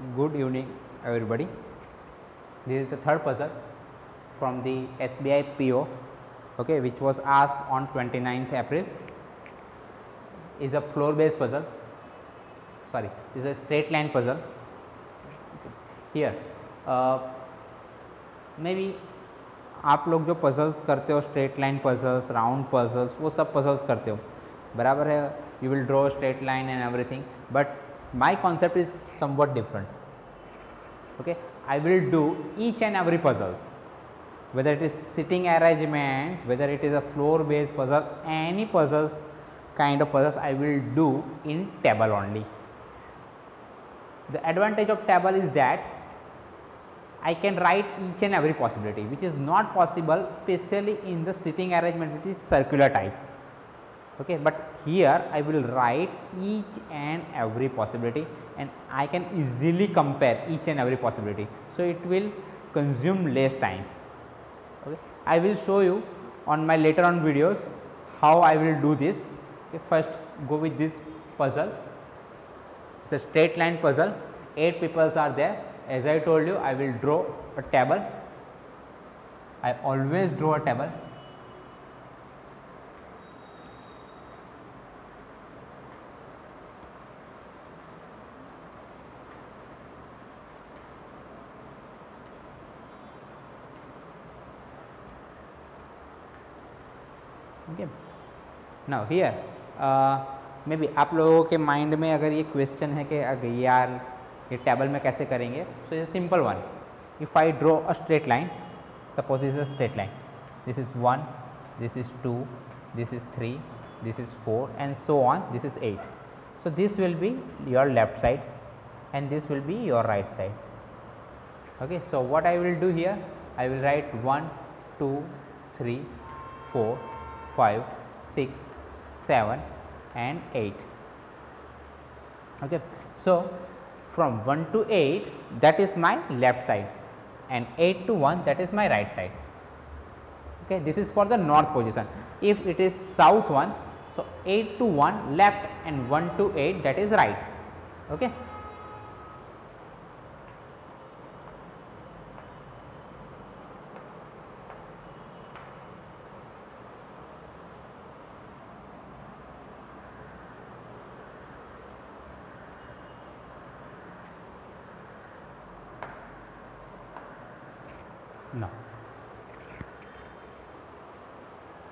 Good evening everybody. This is the third puzzle from the SBI PO, okay, which was asked on 29th April. Is a floor based puzzle, sorry, is a straight line puzzle. Okay. Here maybe आप लोग जो puzzles करते हो, straight line puzzles, round puzzles, वो सब puzzles करते हो, बराबर है. You will draw straight line and everything, but my concept is somewhat different. Okay, I will do each and every puzzles, whether it is sitting arrangement, whether it is a floor based puzzle, any puzzles kind of puzzles I will do in table only. The advantage of table is that I can write each and every possibility, which is not possible especially in the sitting arrangement, which is circular type. Okay, but here I will write each and every possibility and I can easily compare each and every possibility, so it will consume less time. Okay, I will show you on my later on videos how I will do this. Okay, first go with this puzzle. It's a straight line puzzle, 8 peoples are there. As I told you, I will draw a table. I always draw a table. Okay. Now here may be आप लोगों के mind में अगर ये question है कि अगर यार ये टेबल में कैसे करेंगे, so is simple one. If I draw a straight line, suppose this is a straight line, this is 1, this is 2, this is 3, this is 4 and so on, this is 8. So this will be your left side and this will be your right side. Okay, so what I will do here, I will write 1, 2, 3, 4, 5, 6, 7 and 8. Okay, so from 1 to 8 that is my left side and 8 to 1 that is my right side. Okay, this is for the north position. If it is south one, so 8 to 1 left and 1 to 8 that is right. Okay. Now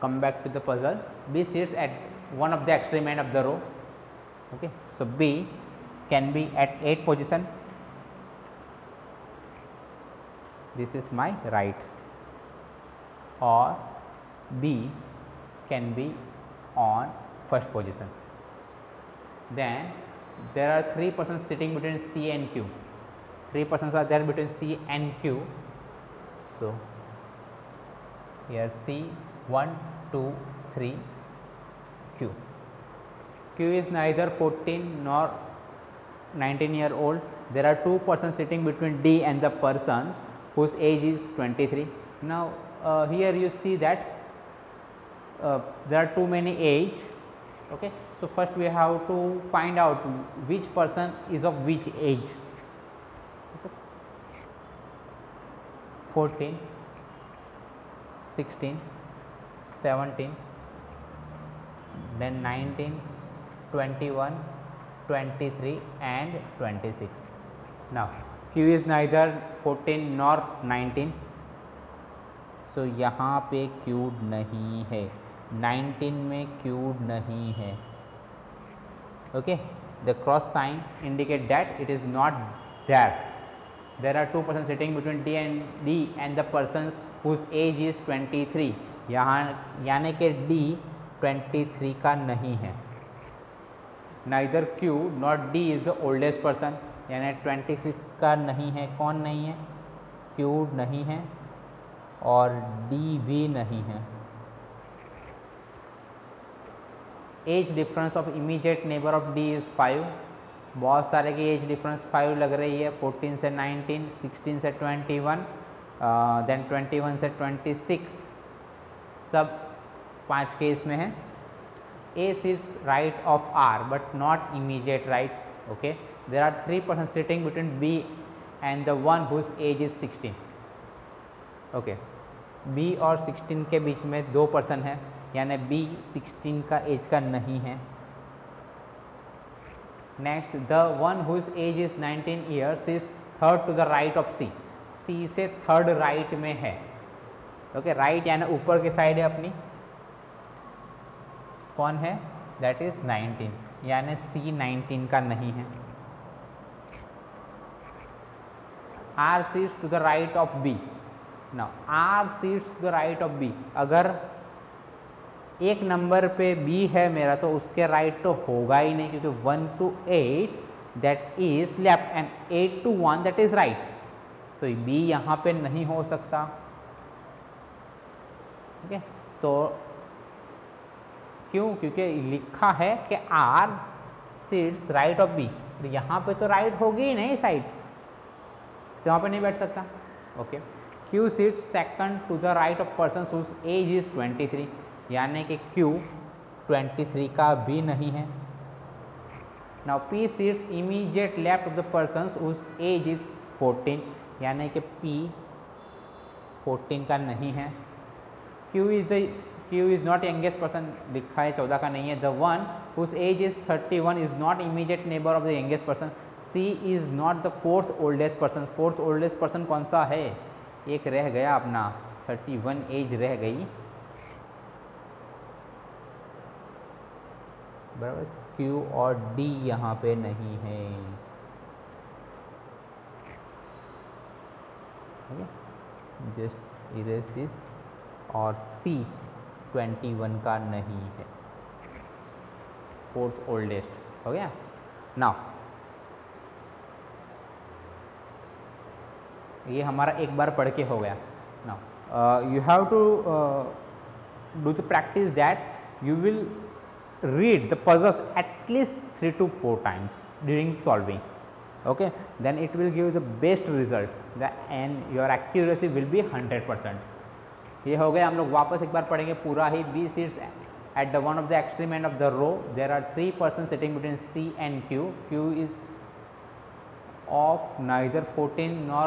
come back to the puzzle. B sits at one of the extreme end of the row. Okay, so B can be at 8 position. This is my right, or B can be on first position. Then there are 3 persons sitting between C and Q. 3 persons are there between C and Q. So here C 1, 2, 3, Q. Q is neither 14 nor 19-year-old. There are 2 persons sitting between D and the person whose age is 23. Now here you see that there are too many age. Okay, so first we have to find out which person is of which age. 14, 16, 17, then 19, 21, 23 and 26. Now Q is neither 14 nor 19, so यहाँ पे cube नहीं है, 19 में cube नहीं है. Okay, the cross sign indicate that it is not there. There are 2 persons sitting between D and the persons whose age is 23. यहाँ यानी कि D 23 का नहीं है. Neither Q nor D is the oldest person, यानी 26 का नहीं है. कौन नहीं है? Q नहीं है और D भी नहीं है. Age difference of immediate neighbor of D is 5. बहुत सारे की एज डिफरेंस 5 लग रही है. 14 से 19, 16 से 21, देन 21 से 26, सब 5 केस में है. A sits right of R but not immediate right. Okay, there are 3 persons sitting between B and the one whose age is 16. Okay, B और 16 के बीच में 2 पर्सन है, यानी B 16 का एज का नहीं है. Next, the one whose age is 19 years is third to the right of C. C से थर्ड राइट में है. ओके, राइट यानी ऊपर की साइड है अपनी. कौन है? दैट इज 19, यानी C 19 का नहीं है. R sits to the right of B. Now R sits to the right of B. अगर एक नंबर पे B है मेरा तो उसके राइट तो होगा ही नहीं, क्योंकि 1 to 8 that is left and 8 to 1 that is right. तो B यहाँ पे नहीं हो सकता. ठीक है, तो क्यों? क्योंकि लिखा है कि R sits right of B. तो यहाँ पे तो राइट होगी ही नहीं साइड, तो वहाँ पे नहीं बैठ सकता. Okay, Q sits second to the right of person whose age is 23, यानी कि Q 23 का भी नहीं है. Now P sits immediate left of the person whose age is 14, यानी कि P 14 का नहीं है. Q is not youngest person, लिखा है 14 का नहीं है. The one whose age is 31 is not immediate neighbor of the youngest person. C is not the fourth oldest person. fourth oldest person कौन सा है? एक रह गया अपना, 31 एज रह गई. बराबर. Q और D यहाँ पे नहीं है. Just erase this. और C 21 का नहीं है, फोर्थ ओल्डेस्ट. हो गया. नाउ ये हमारा एक बार पढ़ के हो गया. Now you have to do the practice that you will read the puzzles at least 3 to 4 times during solving. Okay, then it will give you the best result and your accuracy will be 100%. ये हो गया. हम लोग वापस एक बार पढ़ेंगे पूरा ही. B sits at the one of the extreme end of the row. There are 3 persons sitting between C and Q. Q is of neither 14 nor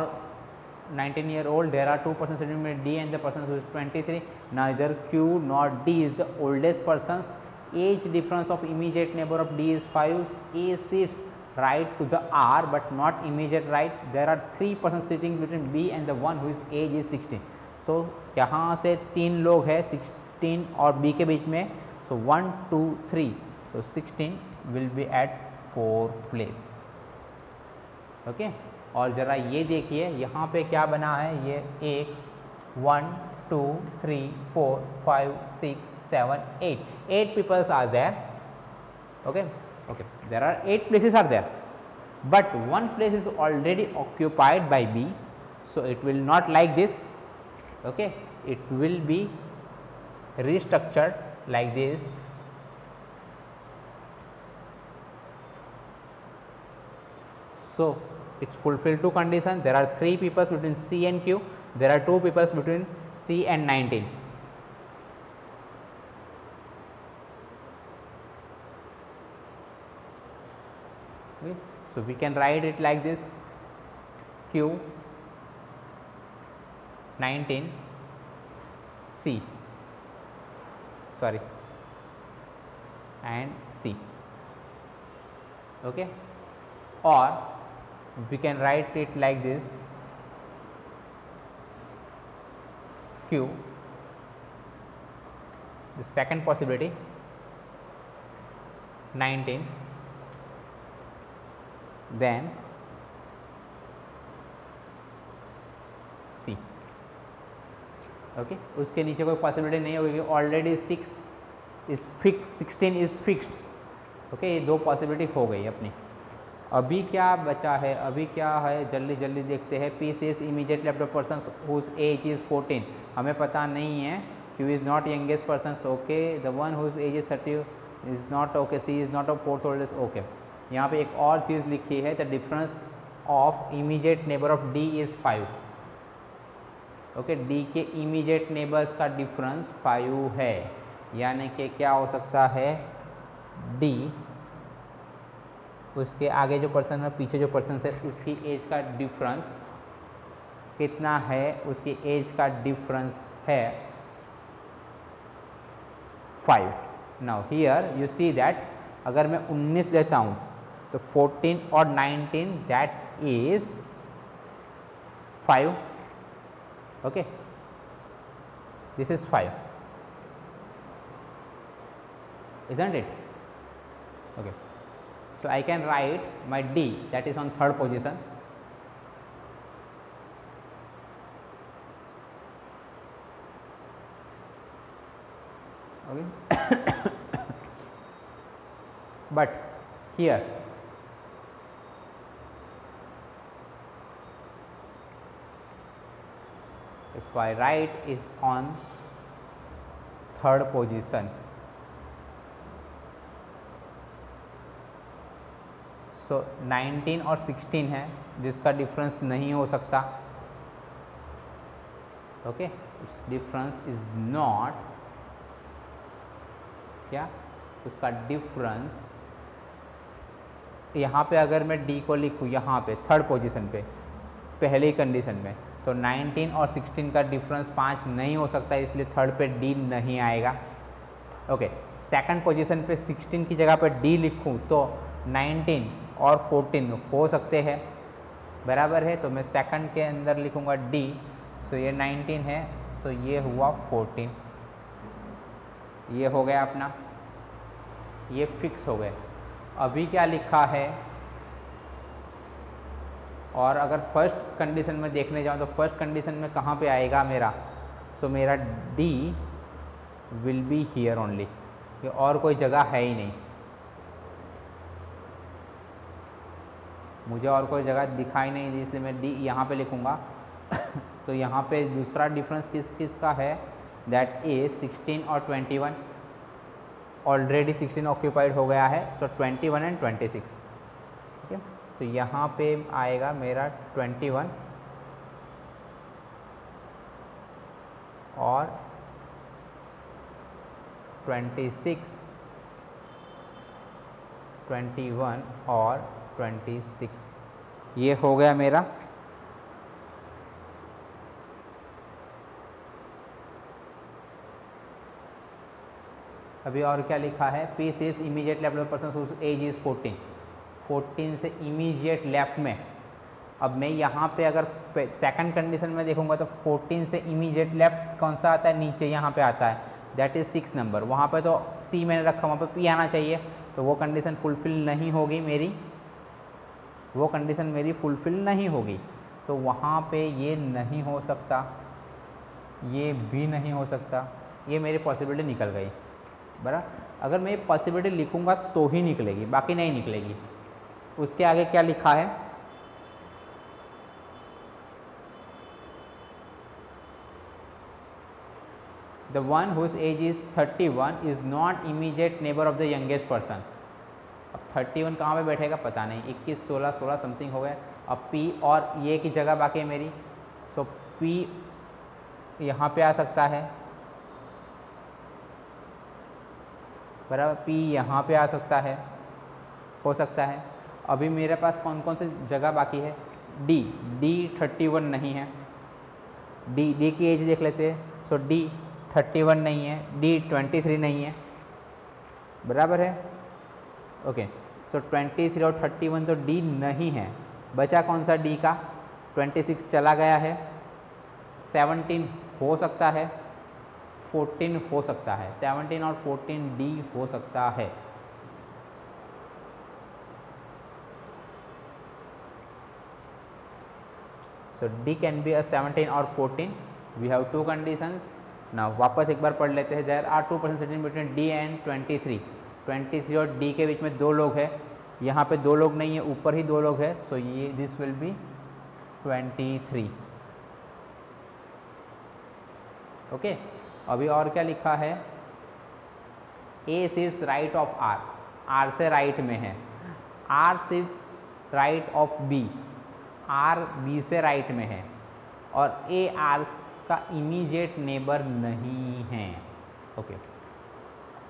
19-year-old. There are 2 persons sitting between D and the person who is 23. Neither Q nor D is the oldest persons. Age difference of immediate neighbor of D is 5. A sits right to the R but not immediate right. There are 3 persons sitting between B and the one whose age is 16. So यहाँ से 3 लोग हैं 16 और B के बीच में. So 1 2 3. So 16 will be at 4th place. Okay, और ज़रा ये देखिए यहाँ पे क्या बना है. ये 1 2 3 4 5 6 7 8 peoples are there. Okay, there are 8 places are there, but one place is already occupied by B, so it will not like this. Okay, it will be restructured like this. So it's fulfilled 2 conditions. There are 3 peoples between C and Q. There are 2 peoples between C and 19. Okay. So we can write it like this. Q 19 C, sorry, and C. Okay, or we can write it like this. Q, the second possibility, 19, then C. Okay, उसके नीचे कोई possibility नहीं होगी. Already 6 is fix, 16 is fixed. Okay, ये 2 possibility हो गई अपनी. अभी क्या बचा है? अभी क्या है, जल्दी जल्दी देखते हैं. P says immediate left of person whose age is 14. हमें पता नहीं है. Q is not youngest person. Okay, the one whose age is 30 is not okay. C is not a fourth oldest. Okay, यहाँ पे एक और चीज़ लिखी है. The difference of immediate neighbour of D is 5. Okay, D के immediate neighbours का difference 5 है, यानी कि क्या हो सकता है? D उसके आगे जो पर्सन है पीछे जो पर्सन है उसकी एज का डिफरेंस कितना है, उसकी एज का डिफरेंस है 5। Now here you see that अगर मैं 19 लेता हूँ तो 14 और 19 that is 5। Okay, this is 5, isn't it? Okay, so I can write my D, that is on third position. Okay. But here if I write is on third position, so 19 और 16 है जिसका difference नहीं हो सकता। Okay, difference is not क्या, उसका difference यहाँ पे अगर मैं D को लिखूँ यहाँ पे थर्ड पोजीशन पे पहली कंडीशन में, तो 19 और 16 का डिफरेंस 5 नहीं हो सकता, इसलिए थर्ड पे D नहीं आएगा। ओके, सेकंड पोजीशन पे 16 की जगह पे D लिखूँ तो 19 और 14 हो सकते हैं, बराबर है। तो मैं सेकंड के अंदर लिखूँगा D, सो ये 19 है तो ये हुआ 14, ये हो गया अपना, ये फिक्स हो गए। अभी क्या लिखा है, और अगर फर्स्ट कंडीशन में देखने जाऊँ तो फर्स्ट कंडीशन में कहाँ पे आएगा मेरा, सो मेरा D will be here only, और कोई जगह है ही नहीं, मुझे और कोई जगह दिखाई नहीं दी, इसलिए मैं D यहाँ पे लिखूँगा। तो यहाँ पे दूसरा डिफरेंस किसका है, दैट इज 16 और 21, ऑलरेडी 16 ऑक्यूपाइड हो गया है, सो 21 एंड 26। ठीक है, तो यहाँ पे आएगा मेरा 21 और 26, 21 और 26, ये हो गया मेरा। अभी और क्या लिखा है, P's is immediate left of person whose age is 14, 14 से इमीडिएट लेफ्ट में। अब मैं यहाँ पे अगर सेकंड कंडीशन में देखूंगा तो 14 से इमीडिएट लेफ्ट कौन सा आता है, नीचे यहाँ पे आता है, दैट इज 6 नंबर। वहाँ पे तो C मैंने रखा, वहाँ पे P आना चाहिए, तो वो कंडीशन फुलफिल नहीं होगी मेरी, वो कंडीशन मेरी फुलफिल नहीं होगी, तो वहाँ पे ये नहीं हो सकता, ये भी नहीं हो सकता, ये मेरी पॉसिबिलिटी निकल गई, बराबर। अगर मैं पॉसिबिलिटी लिखूंगा तो ही निकलेगी, बाकी नहीं निकलेगी। उसके आगे क्या लिखा है, the one whose age is 31 is not immediate neighbour of the youngest person. अब 31 कहाँ पे बैठेगा पता नहीं, 21, 16, 16 समथिंग हो गया। अब P और ये की जगह बाकी है मेरी, सो P यहाँ पे आ सकता है, बराबर, P यहाँ पे आ सकता है, हो सकता है। अभी मेरे पास कौन कौन सी जगह बाकी है, D 31 नहीं है, D की एज देख लेते हैं, सो D 31 नहीं है, D 23 नहीं है, बराबर है। ओके, सो 23 और 31 तो D नहीं है, बचा कौन सा D का, 26 चला गया है, 17 हो सकता है, 14 हो सकता है, 17 और 14 D हो सकता है। So D can be a 17 or 14. We have two conditions. Now वापस एक बार पढ़ लेते हैं। There are two persons sitting between D and 23. 23 और D के बीच में दो लोग हैं। यहाँ पे दो लोग नहीं है, ऊपर ही दो लोग हैं। So ये this will be 23. ओके, अभी और क्या लिखा है, A sits right of R. R से राइट में है, R sits right of B. R B से राइट में है, और A R का इमीडिएट नेबर नहीं है। ओके,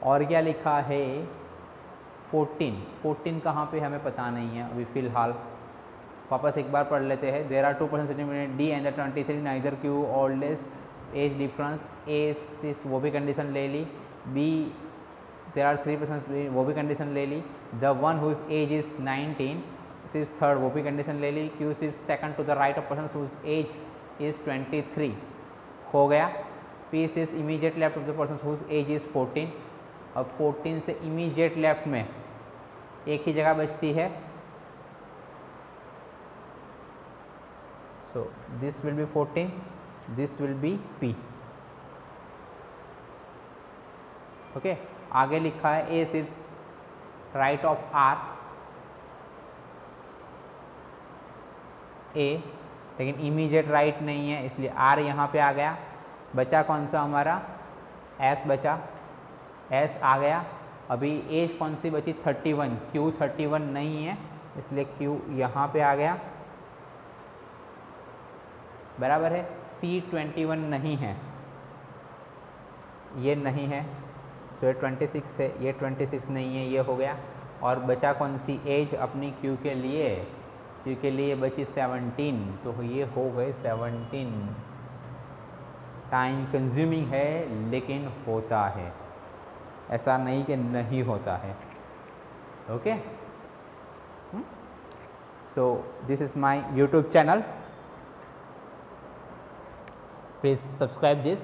और क्या लिखा है, 14 कहाँ पे हमें पता नहीं है अभी फ़िलहाल, वापस एक बार पढ़ लेते हैं। There are 2% city D and the 23 neither Q oldest age difference, A वो भी कंडीशन ले ली, बी देर आर 3% वो भी कंडीशन ले ली, the one whose age is 19 is third वो भी कंडीशन ले ली, Q is second to the right of person whose age is 23 हो गया, P is immediate left of the person whose age is 14। अब 14 से इमीडिएट लेफ्ट में एक ही जगह बचती है, so this will be 14, this will be P, okay। आगे लिखा है A sits right of R, A लेकिन इमीडिएट राइट नहीं है इसलिए R यहाँ पे आ गया, बचा कौन सा हमारा S बचा, S आ गया। अभी एज कौन सी बची 31, Q 31 नहीं है इसलिए Q यहाँ पे आ गया, बराबर है। C 21 नहीं है, ये नहीं है, तो ये 26 है, ये 26 नहीं है, ये हो गया। और बचा कौन सी एज अपनी Q के लिए, Q के लिए बची 17, तो ये हो गए 17। टाइम कंज्यूमिंग है लेकिन होता है, ऐसा नहीं कि नहीं होता है, okay. So this is my YouTube channel, please subscribe this,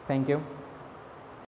thank you।